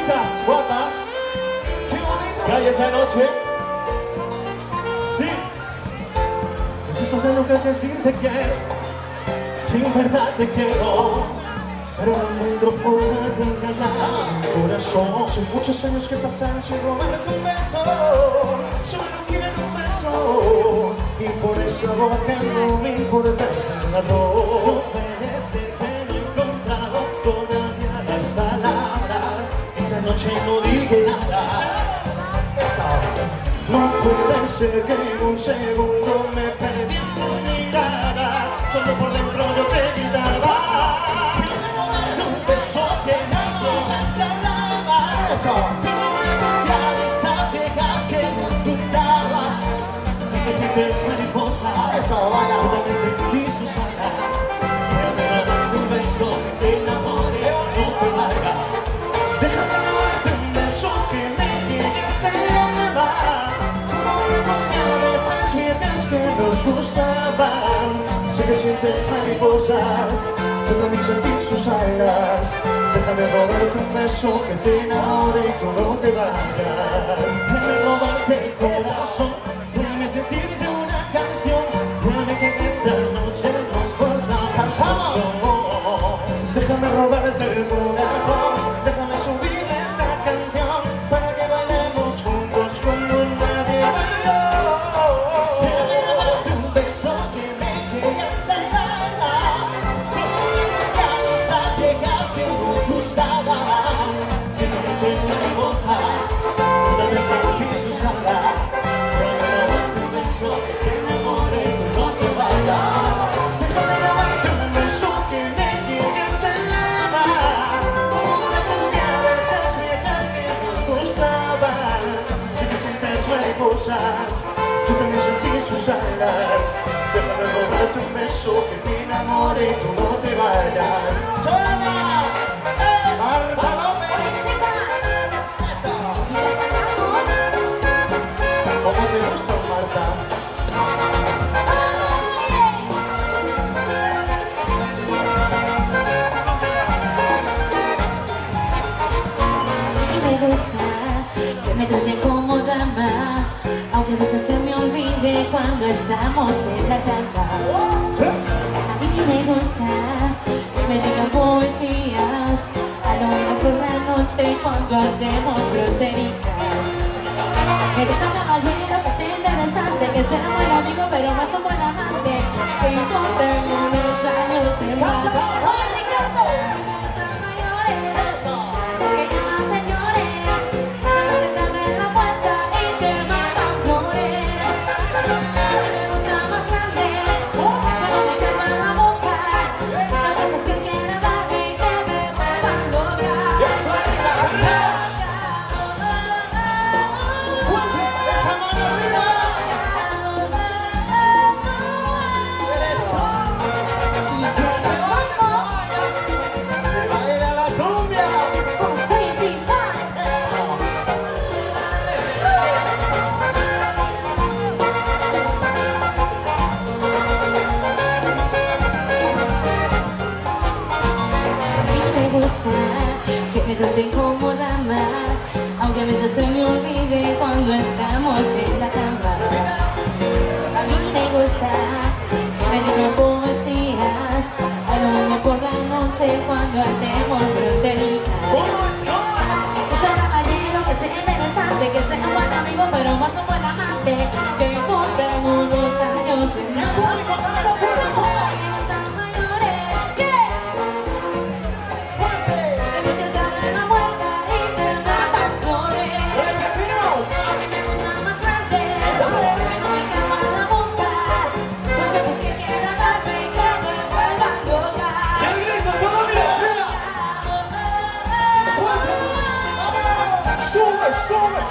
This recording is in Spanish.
chicas guapas. Qué bonito. ¿Qué hay esta noche? Sí. Muchos de lo que decirte quiero, si en verdad te quiero, pero no encuentro forma de engañar mi corazón. Son muchos años que pasaron sin robarte un beso, solo quiero un beso, y por esa boca no me importa nada. No puede ser que no he encontrado todavía las palabras, esa noche no dije nada. No puede ser que en un segundo me perdí en tu mirada, cuando por dentro yo te gritaba. Un beso que me llevas al alma, pero cambiar esas viejas que nos gustaba. Sé que sientes mariposa, una vez sentí sus alas. Déjame darte un beso que te enamore, no te vaya. Déjame darte un beso que me llegue hasta el alma, que nos gustaban. Sé que sientes mariposas, yo también sentí sus alas. Déjame robarte un beso que te enamore y tú no te vayas. Déjame robarte el corazón, déjame sentirte una canción, déjame que en esta noche nos volvamos pasión. Déjame robarte el corazón, déjame subirle esta canción para que bailemos juntos como nadie bailó. Mariposas, una vez sentí sus alas. Déjame robarte un beso que te enamore y no te vayas. Déjame robarte un beso que me llegue hasta el alma, como una furia de esas viejas que nos gustaban. Sé que sientes mariposas, yo también sentí sus alas. Déjame robarte un beso que te enamore y tú no te vayas. ¡Sola! ¿Cómo te gusta, Marta? Y me gusta que me trate como dama, aunque a veces se me olvide cuando estamos en la cama. A mí me gusta que me digan poesías al oído por la noche cuando hacemos groserías. Me gusta caballero, que sea interesante, que sea buen amigo, pero más un buen amante, que importen unos años de más. ¡Oh, Ricardo! Me gustan mayores, así que llama señores, que te abren la puerta y te mandan flores. Me gustan más grandes, pero me queman la boca, las cosas que quieran darme y que me vuelvan loca. Que me traten como dama, aunque a veces se me olvide cuando estamos en la cama. A mí me gusta que me digan poesías al oído por la noche cuando hacemos groserías. Que sea caballero, que sea interesante, que sea un buen amigo, pero más un buen amante, que cumplan unos años de más. ¡Sube, sube!